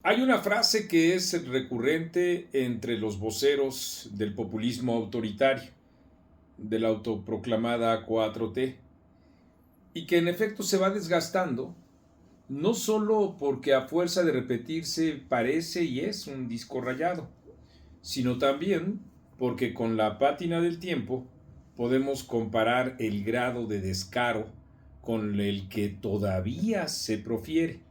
Hay una frase que es recurrente entre los voceros del populismo autoritario, de la autoproclamada 4T, y que en efecto se va desgastando, no solo porque a fuerza de repetirse parece y es un disco rayado, sino también porque con la pátina del tiempo podemos comparar el grado de descaro con el que todavía se profiere.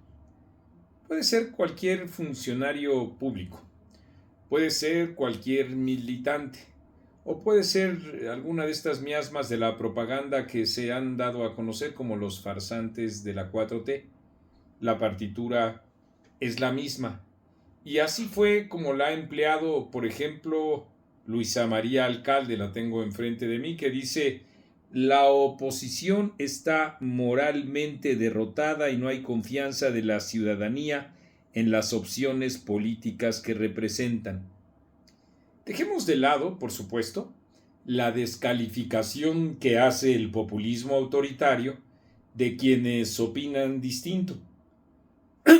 Puede ser cualquier funcionario público, puede ser cualquier militante, o puede ser alguna de estas miasmas de la propaganda que se han dado a conocer como los farsantes de la 4T. La partitura es la misma. Y así fue como la ha empleado, por ejemplo, Luisa María Alcalde, la tengo enfrente de mí, que dice: la oposición está moralmente derrotada y no hay confianza de la ciudadanía en las opciones políticas que representan. Dejemos de lado, por supuesto, la descalificación que hace el populismo autoritario de quienes opinan distinto,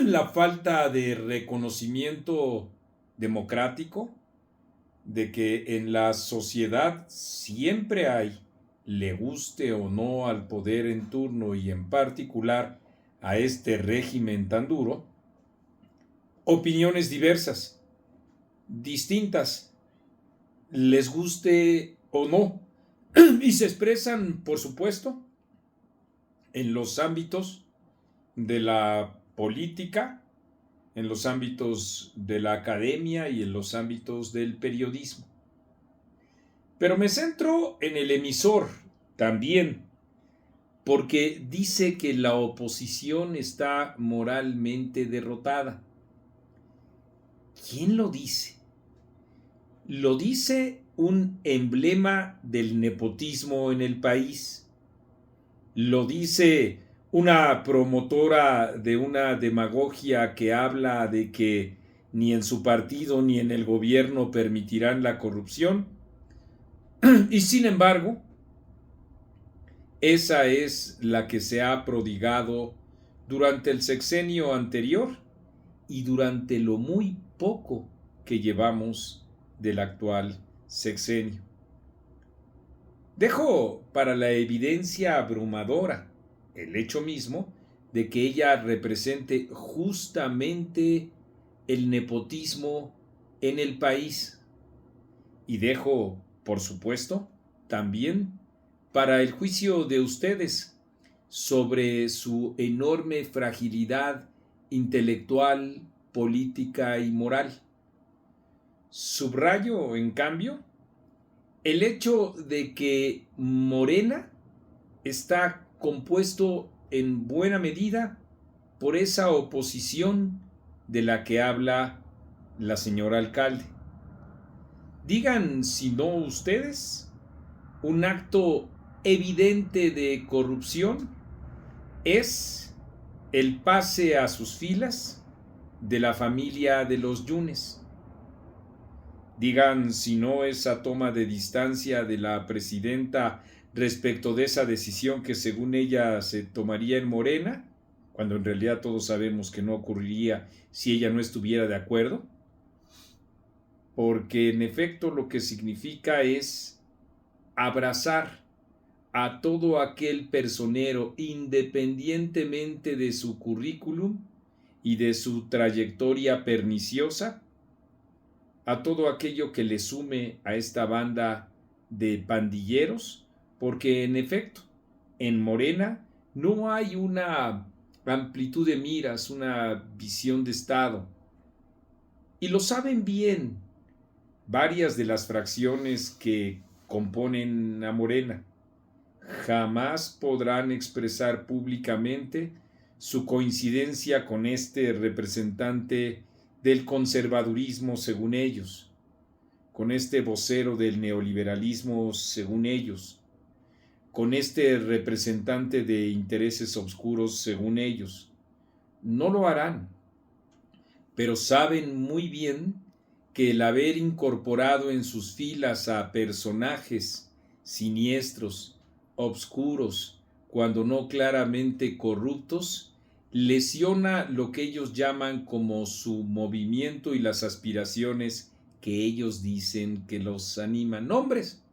la falta de reconocimiento democrático de que en la sociedad siempre hay, le guste o no al poder en turno y en particular a este régimen tan duro, opiniones diversas, distintas, les guste o no, y se expresan, por supuesto, en los ámbitos de la política, en los ámbitos de la academia y en los ámbitos del periodismo. Pero me centro en el emisor también, porque dice que la oposición está moralmente derrotada. ¿Quién lo dice? Lo dice un emblema del nepotismo en el país. Lo dice una promotora de una demagogia que habla de que ni en su partido ni en el gobierno permitirán la corrupción. Y sin embargo, esa es la que se ha prodigado durante el sexenio anterior y durante lo muy poco que llevamos del actual sexenio. Dejo para la evidencia abrumadora el hecho mismo de que ella represente justamente el nepotismo en el país. Y dejo, por supuesto, también para el juicio de ustedes sobre su enorme fragilidad intelectual, política y moral. Subrayo, en cambio, el hecho de que Morena está compuesto en buena medida por esa oposición de la que habla la señora alcalde. Digan si no ustedes, un acto evidente de corrupción es el pase a sus filas de la familia de los Yunes. Digan si no esa toma de distancia de la presidenta respecto de esa decisión que según ella se tomaría en Morena, cuando en realidad todos sabemos que no ocurriría si ella no estuviera de acuerdo, porque en efecto lo que significa es abrazar a todo aquel personero independientemente de su currículum y de su trayectoria perniciosa, a todo aquello que le sume a esta banda de pandilleros, porque en efecto, en Morena no hay una amplitud de miras, una visión de Estado. Y lo saben bien varias de las fracciones que componen a Morena. Jamás podrán expresar públicamente su coincidencia con este representante del conservadurismo según ellos, con este vocero del neoliberalismo según ellos, con este representante de intereses oscuros según ellos. No lo harán, pero saben muy bien que el haber incorporado en sus filas a personajes siniestros, obscuros, cuando no claramente corruptos, lesiona lo que ellos llaman como su movimiento y las aspiraciones que ellos dicen que los animan. Nombres,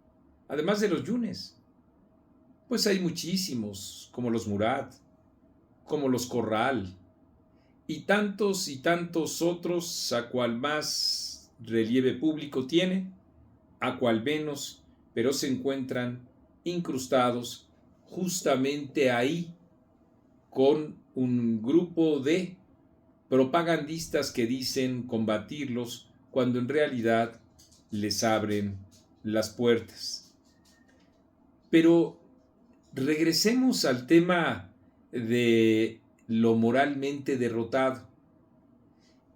además de los Yunes, pues hay muchísimos, como los Murat, como los Corral, y tantos otros, a cual más relieve público tiene, a cual menos, pero se encuentran incrustados justamente ahí con un grupo de propagandistas que dicen combatirlos cuando en realidad les abren las puertas. Pero regresemos al tema de lo moralmente derrotado.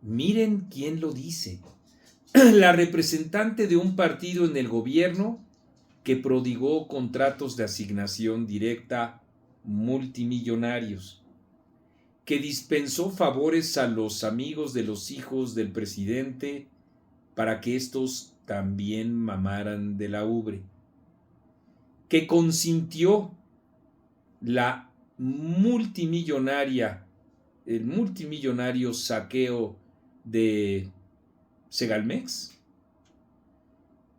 Miren quién lo dice. La representante de un partido en el gobierno que prodigó contratos de asignación directa multimillonarios, que dispensó favores a los amigos de los hijos del presidente para que éstos también mamaran de la ubre, que consintió la el multimillonario saqueo de Segalmex,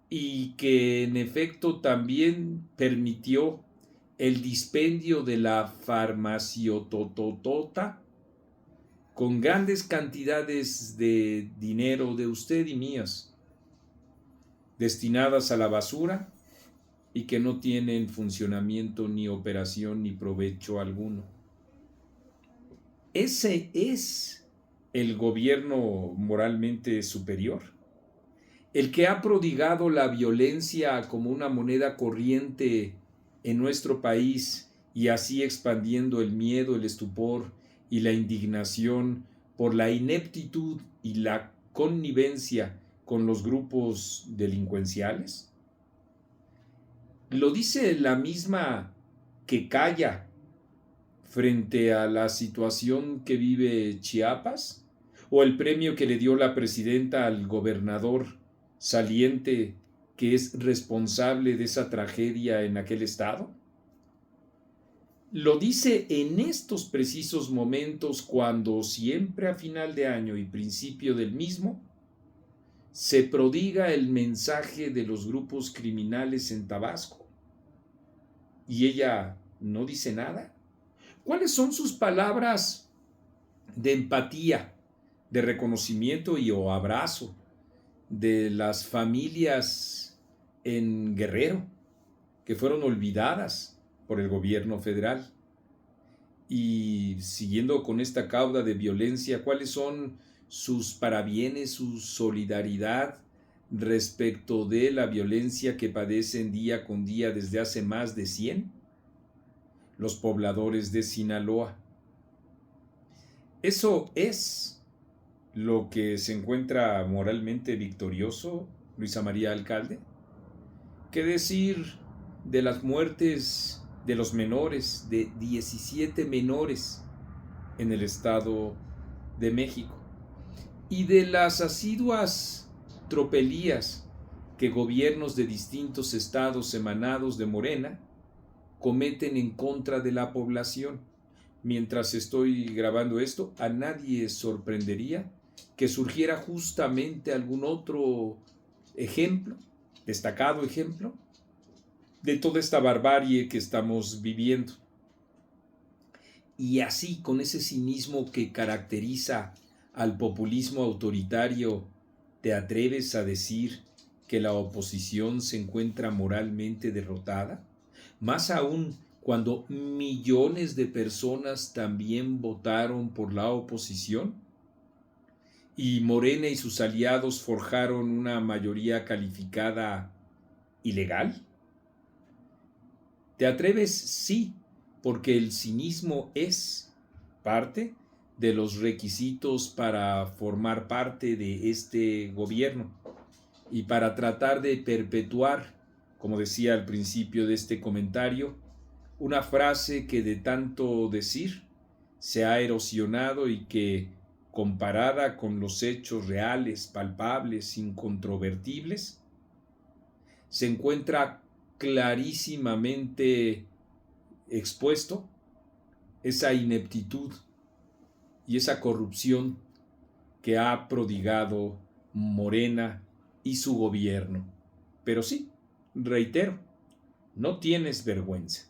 y que en efecto también permitió el dispendio de la farmaciototota con grandes cantidades de dinero de usted y mías, destinadas a la basura y que no tienen funcionamiento ni operación ni provecho alguno. Ese es el gobierno moralmente superior, el que ha prodigado la violencia como una moneda corriente en nuestro país y así expandiendo el miedo, el estupor y la indignación por la ineptitud y la connivencia con los grupos delincuenciales. Lo dice la misma que calla frente a la situación que vive Chiapas, o el premio que le dio la presidenta al gobernador saliente que es responsable de esa tragedia en aquel estado. Lo dice en estos precisos momentos cuando siempre a final de año y principio del mismo se prodiga el mensaje de los grupos criminales en Tabasco y ella no dice nada. ¿Cuáles son sus palabras de empatía, de reconocimiento y o abrazo de las familias en Guerrero que fueron olvidadas por el gobierno federal? Y siguiendo con esta cauda de violencia, ¿cuáles son sus parabienes, su solidaridad respecto de la violencia que padecen día con día desde hace más de 100 los pobladores de Sinaloa? Eso es lo que se encuentra moralmente victorioso, Luisa María Alcalde. ¿Qué decir de las muertes de los menores, de 17 menores en el Estado de México? Y de las asiduas tropelías que gobiernos de distintos estados emanados de Morena cometen en contra de la población. Mientras estoy grabando esto, a nadie sorprendería que surgiera justamente algún otro ejemplo, destacado ejemplo, de toda esta barbarie que estamos viviendo. Y así, con ese cinismo que caracteriza al populismo autoritario, ¿te atreves a decir que la oposición se encuentra moralmente derrotada? Más aún cuando millones de personas también votaron por la oposición y Morena y sus aliados forjaron una mayoría calificada ilegal. ¿Te atreves? Sí, porque el cinismo es parte de los requisitos para formar parte de este gobierno y para tratar de perpetuar, como decía al principio de este comentario, una frase que de tanto decir se ha erosionado y que, comparada con los hechos reales, palpables, incontrovertibles, se encuentra clarísimamente expuesto esa ineptitud y esa corrupción que ha prodigado Morena y su gobierno. Pero sí, reitero, no tienes vergüenza.